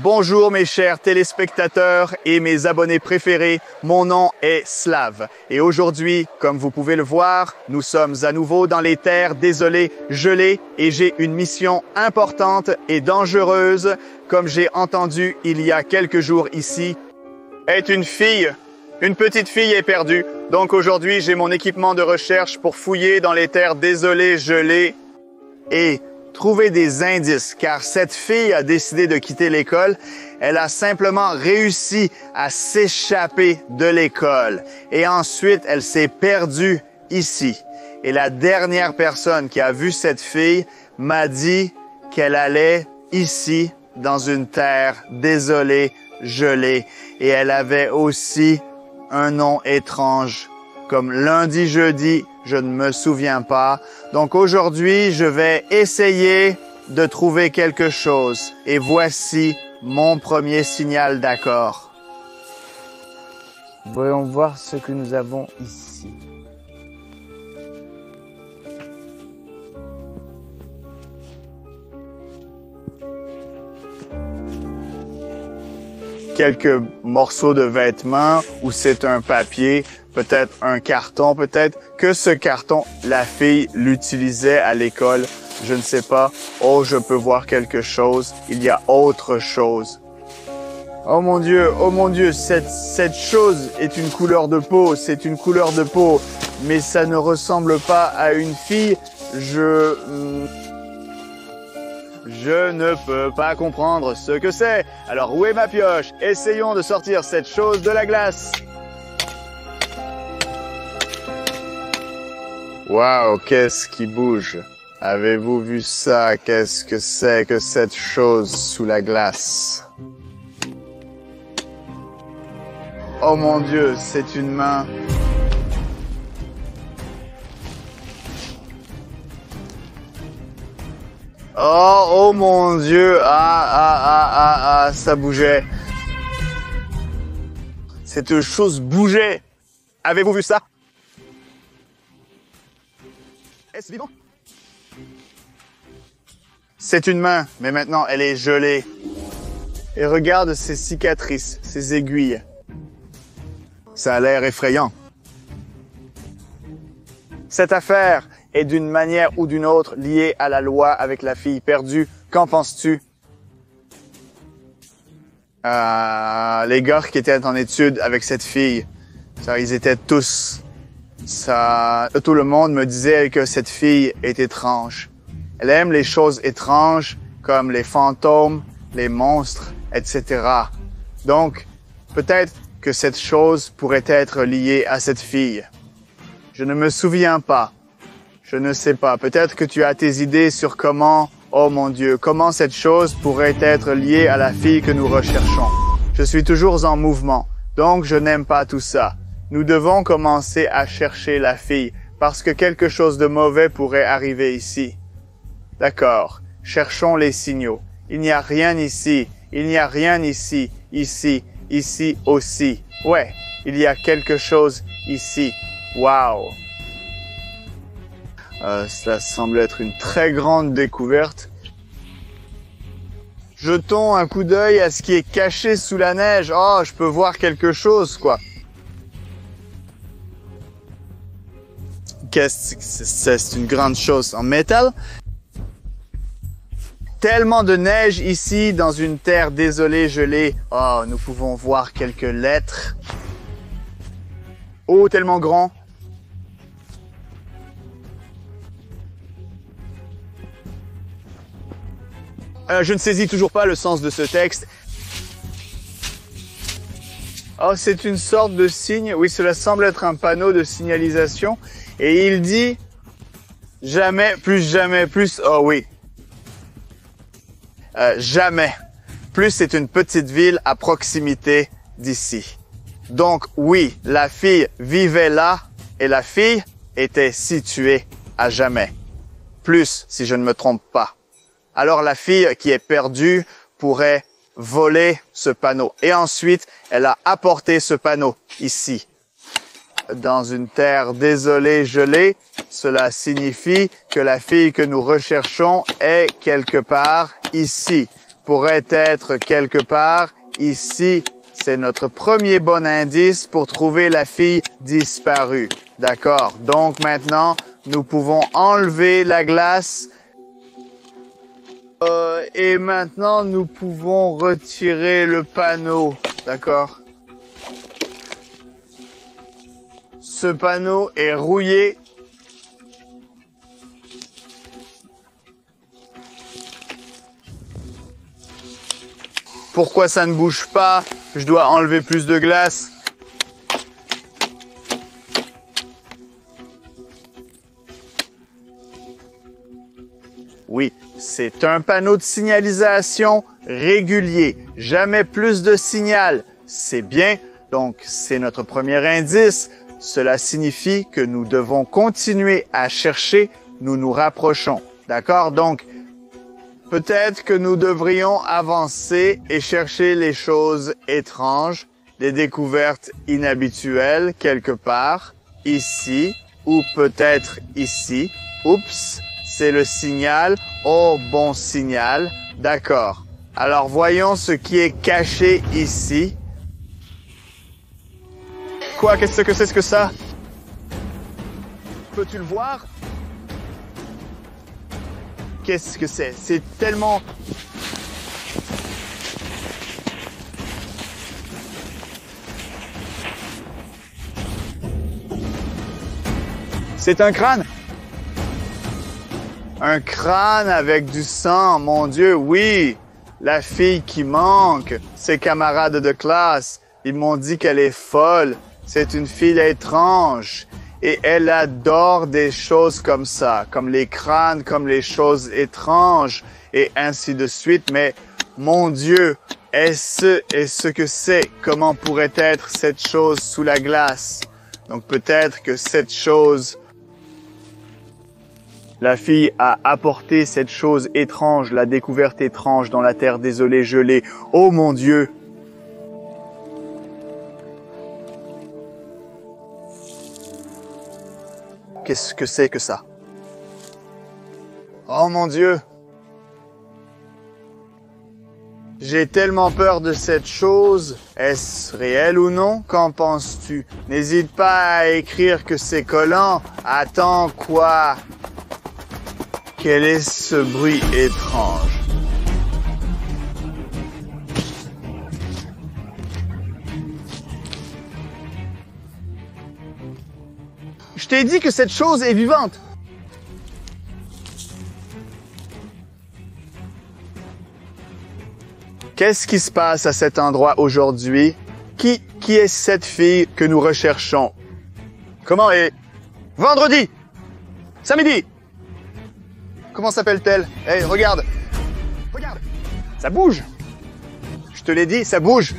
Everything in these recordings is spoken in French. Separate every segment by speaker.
Speaker 1: Bonjour mes chers téléspectateurs et mes abonnés préférés, mon nom est Slav. Et aujourd'hui, comme vous pouvez le voir, nous sommes à nouveau dans les terres désolées, gelées, et j'ai une mission importante et dangereuse, comme j'ai entendu il y a quelques jours ici, est une fille. Une petite fille est perdue. Donc aujourd'hui, j'ai mon équipement de recherche pour fouiller dans les terres désolées, gelées et trouver des indices, car cette fille a décidé de quitter l'école. Elle a simplement réussi à s'échapper de l'école. Et ensuite, elle s'est perdue ici. Et la dernière personne qui a vu cette fille m'a dit qu'elle allait ici, dans une terre désolée, gelée. Et elle avait aussi un nom étrange, comme lundi, jeudi, je ne me souviens pas. Donc aujourd'hui, je vais essayer de trouver quelque chose. Et voici mon premier signal d'accord.
Speaker 2: Voyons voir ce que nous avons ici.
Speaker 1: Quelques morceaux de vêtements ou c'est un papier, peut-être un carton, peut-être que ce carton, la fille l'utilisait à l'école. Je ne sais pas. Oh, je peux voir quelque chose. Il y a autre chose. Oh mon Dieu, cette chose est une couleur de peau. C'est une couleur de peau, mais ça ne ressemble pas à une fille. Je ne peux pas comprendre ce que c'est. Alors où est ma pioche? Essayons de sortir cette chose de la glace. Waouh, qu'est-ce qui bouge? Avez-vous vu ça? Qu'est-ce que c'est que cette chose sous la glace? Oh mon Dieu, c'est une main. Oh mon Dieu, ça bougeait. Cette chose bougeait. Avez-vous vu ça? Est-ce vivant? C'est une main, mais maintenant elle est gelée. Et regarde ces cicatrices, ces aiguilles. Ça a l'air effrayant. Cette affaire est d'une manière ou d'une autre liée à la loi avec la fille perdue. Qu'en penses-tu? Les gars qui étaient en études avec cette fille, ils étaient tous... tout le monde me disait que cette fille est étrange. Elle aime les choses étranges comme les fantômes, les monstres, etc. Donc, peut-être que cette chose pourrait être liée à cette fille. Je ne me souviens pas. Je ne sais pas. Peut-être que tu as tes idées sur comment, oh mon Dieu, comment cette chose pourrait être liée à la fille que nous recherchons. Je suis toujours en mouvement, donc je n'aime pas tout ça. Nous devons commencer à chercher la fille, parce que quelque chose de mauvais pourrait arriver ici. D'accord. Cherchons les signaux. Il n'y a rien ici. Il n'y a rien ici. Ici. Ici aussi. Ouais. Il y a quelque chose ici. Wow. Cela semble être une très grande découverte. Jetons un coup d'œil à ce qui est caché sous la neige. Oh, je peux voir quelque chose, quoi. C'est une grande chose en métal. Tellement de neige ici dans une terre désolée, gelée. Oh, nous pouvons voir quelques lettres. Oh, tellement grand. Je ne saisis toujours pas le sens de ce texte. Oh, c'est une sorte de signe. Oui, cela semble être un panneau de signalisation. Et il dit « Jamais, plus. » Oh oui. Jamais. Plus, c'est une petite ville à proximité d'ici. Donc, oui, la fille vivait là et la fille était située à jamais. Plus, si je ne me trompe pas. Alors, la fille qui est perdue pourrait voler ce panneau. Et ensuite, elle a apporté ce panneau ici. Dans une terre désolée, gelée, cela signifie que la fille que nous recherchons est quelque part ici. pourrait être quelque part ici. C'est notre premier bon indice pour trouver la fille disparue. D'accord. Donc maintenant, nous pouvons enlever la glace. Et maintenant, nous pouvons retirer le panneau. D'accord. Ce panneau est rouillé. Pourquoi ça ne bouge pas? Je dois enlever plus de glace. Oui, c'est un panneau de signalisation régulier. Jamais plus de signal. C'est bien. Donc, c'est notre premier indice. Cela signifie que nous devons continuer à chercher. Nous nous rapprochons. D'accord? Donc, peut-être que nous devrions avancer et chercher les choses étranges, des découvertes inhabituelles quelque part, ici, ou peut-être ici. Oups, c'est le signal. Oh, bon signal. D'accord. Alors, voyons ce qui est caché ici. Quoi? Qu'est-ce que c'est que ça? Peux-tu le voir? Qu'est-ce que c'est? C'est tellement... C'est un crâne? Un crâne avec du sang, mon Dieu, oui! La fille qui manque, ses camarades de classe, ils m'ont dit qu'elle est folle. C'est une fille étrange. Et elle adore des choses comme ça, comme les crânes, comme les choses étranges, et ainsi de suite. Mais, mon Dieu, est-ce que c'est? Comment pourrait être cette chose sous la glace? Donc peut-être que cette chose... La fille a apporté cette chose étrange, la découverte étrange dans la terre désolée, gelée. Oh mon Dieu! Qu'est-ce que c'est que ça? Oh mon Dieu! J'ai tellement peur de cette chose. Est-ce réel ou non? Qu'en penses-tu? N'hésite pas à écrire que c'est collant. Attends, quoi? Quel est ce bruit étrange? Je t'ai dit que cette chose est vivante. Qu'est-ce qui se passe à cet endroit aujourd'hui? Qui est cette fille que nous recherchons? Comment est... Vendredi! Samedi! Comment s'appelle-t-elle? Hey, regarde! Regarde! Ça bouge! Je te l'ai dit, ça bouge!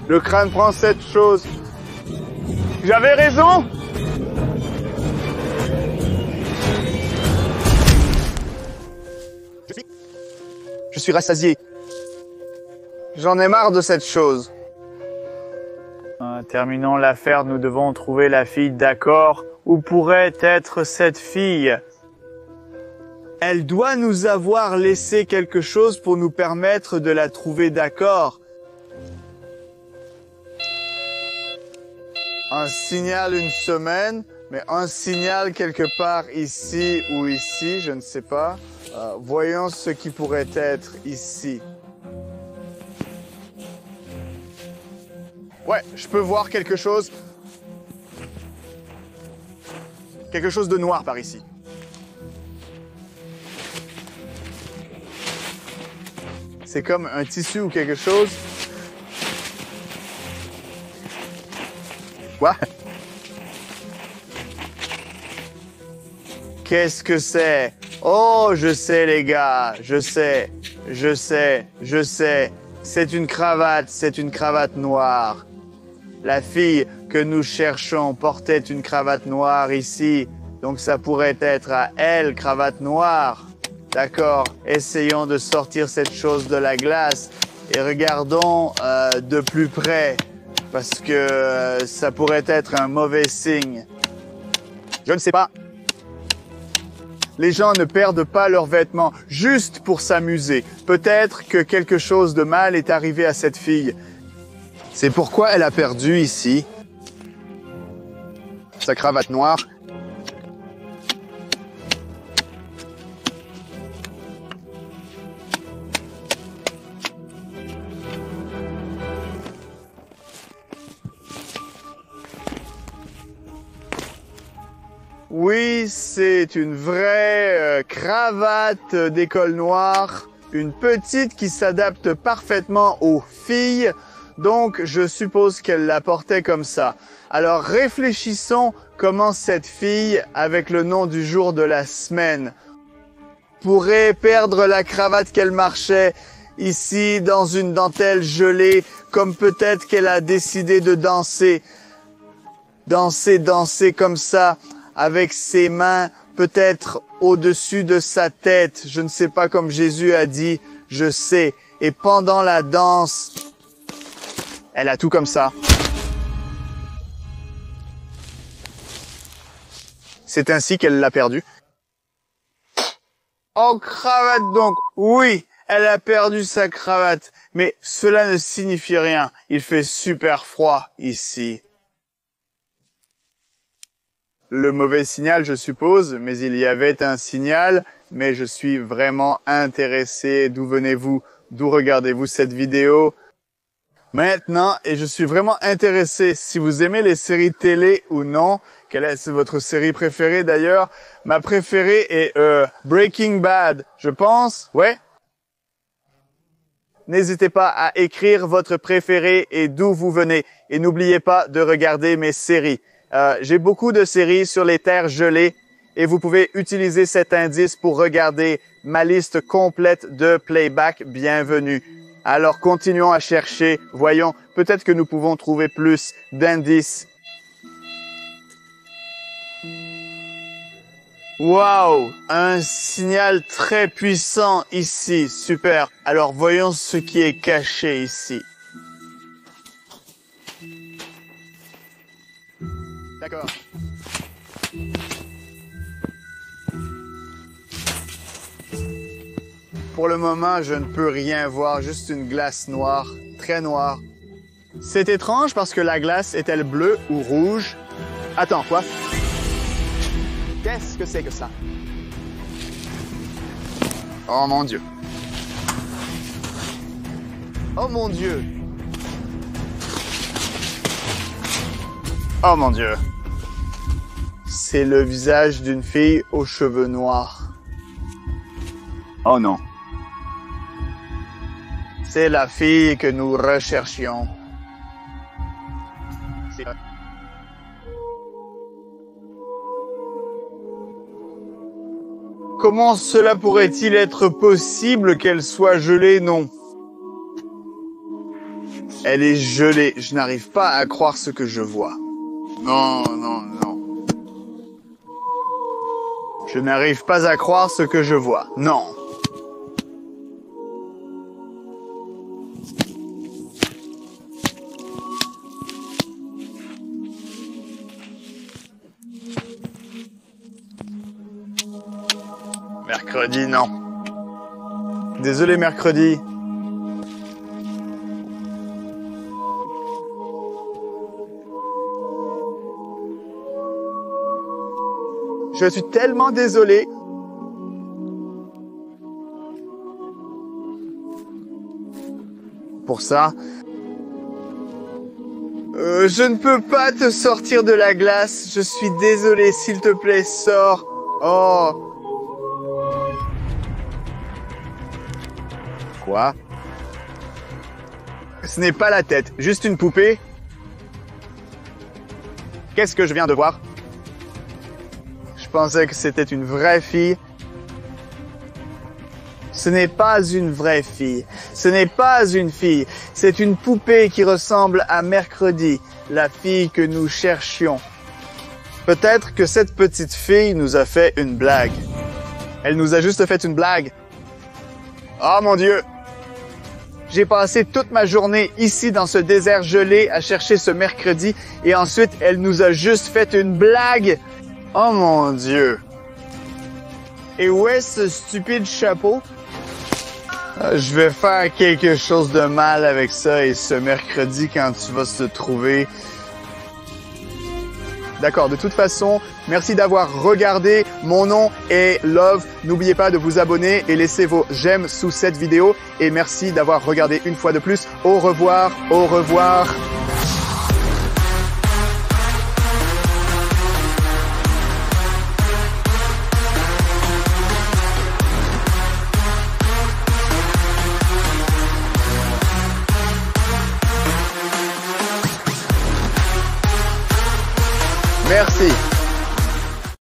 Speaker 1: Le crâne prend cette chose. J'avais raison! Je suis rassasié. J'en ai marre de cette chose. Terminons l'affaire, nous devons trouver la fille, d'accord? Où pourrait être cette fille? Elle doit nous avoir laissé quelque chose pour nous permettre de la trouver, d'accord? Un signal une semaine, mais un signal quelque part ici ou ici, je ne sais pas. Voyons ce qui pourrait être ici. Ouais, je peux voir quelque chose. Quelque chose de noir par ici. C'est comme un tissu ou quelque chose. Quoi? Qu'est-ce que c'est? Oh, je sais les gars, je sais. C'est une cravate noire. La fille que nous cherchons portait une cravate noire ici. Donc ça pourrait être à elle, cravate noire. D'accord, essayons de sortir cette chose de la glace et regardons de plus près parce que ça pourrait être un mauvais signe. Je ne sais pas. Les gens ne perdent pas leurs vêtements juste pour s'amuser. Peut-être que quelque chose de mal est arrivé à cette fille. C'est pourquoi elle a perdu ici sa cravate noire. Oui, c'est une vraie cravate d'école noire, une petite qui s'adapte parfaitement aux filles, donc je suppose qu'elle la portait comme ça. Alors réfléchissons comment cette fille, avec le nom du jour de la semaine, pourrait perdre la cravate qu'elle marchait ici dans une dentelle gelée, comme peut-être qu'elle a décidé de danser comme ça, avec ses mains peut-être au-dessus de sa tête. Je ne sais pas, comme Jésus a dit, je sais. Et pendant la danse, elle a tout comme ça. C'est ainsi qu'elle l'a perdu. Oh, cravate donc. Oui, elle a perdu sa cravate. Mais cela ne signifie rien. Il fait super froid ici. Le mauvais signal, je suppose, mais il y avait un signal, mais je suis vraiment intéressé. D'où venez-vous? D'où regardez-vous cette vidéo? Maintenant, et je suis vraiment intéressé, si vous aimez les séries télé ou non, quelle est votre série préférée d'ailleurs? Ma préférée est Breaking Bad, je pense, ouais? N'hésitez pas à écrire votre préféré et d'où vous venez. Et n'oubliez pas de regarder mes séries. J'ai beaucoup de séries sur les terres gelées et vous pouvez utiliser cet indice pour regarder ma liste complète de playback. Bienvenue. Alors continuons à chercher. Voyons, peut-être que nous pouvons trouver plus d'indices. Wow, un signal très puissant ici. Super. Alors voyons ce qui est caché ici. D'accord. Pour le moment, je ne peux rien voir, juste une glace noire, très noire. C'est étrange parce que la glace est-elle bleue ou rouge? Attends, quoi? Qu'est-ce que c'est que ça? Oh mon Dieu. Oh mon Dieu. Oh mon Dieu. C'est le visage d'une fille aux cheveux noirs. Oh non. C'est la fille que nous recherchions. Comment cela pourrait-il être possible qu'elle soit gelée? Non. Elle est gelée. Je n'arrive pas à croire ce que je vois. Non, non, non. Je n'arrive pas à croire ce que je vois. Non. Mercredi, non. Désolé, mercredi. Je suis tellement désolé. Pour ça. Je ne peux pas te sortir de la glace. Je suis désolé, s'il te plaît, sors. Oh. Quoi? Ce n'est pas la tête, juste une poupée. Qu'est-ce que je viens de voir? Je pensais que c'était une vraie fille. Ce n'est pas une vraie fille. Ce n'est pas une fille. C'est une poupée qui ressemble à Mercredi, la fille que nous cherchions. Peut-être que cette petite fille nous a fait une blague. Elle nous a juste fait une blague. Oh mon Dieu! J'ai passé toute ma journée ici dans ce désert gelé à chercher ce Mercredi et ensuite elle nous a juste fait une blague. Oh mon Dieu! Et où est ce stupide chapeau? Je vais faire quelque chose de mal avec ça et ce mercredi quand tu vas se trouver. D'accord, de toute façon, merci d'avoir regardé. Mon nom est Love. N'oubliez pas de vous abonner et laisser vos j'aime sous cette vidéo. Et merci d'avoir regardé une fois de plus. Au revoir, au revoir. Merci.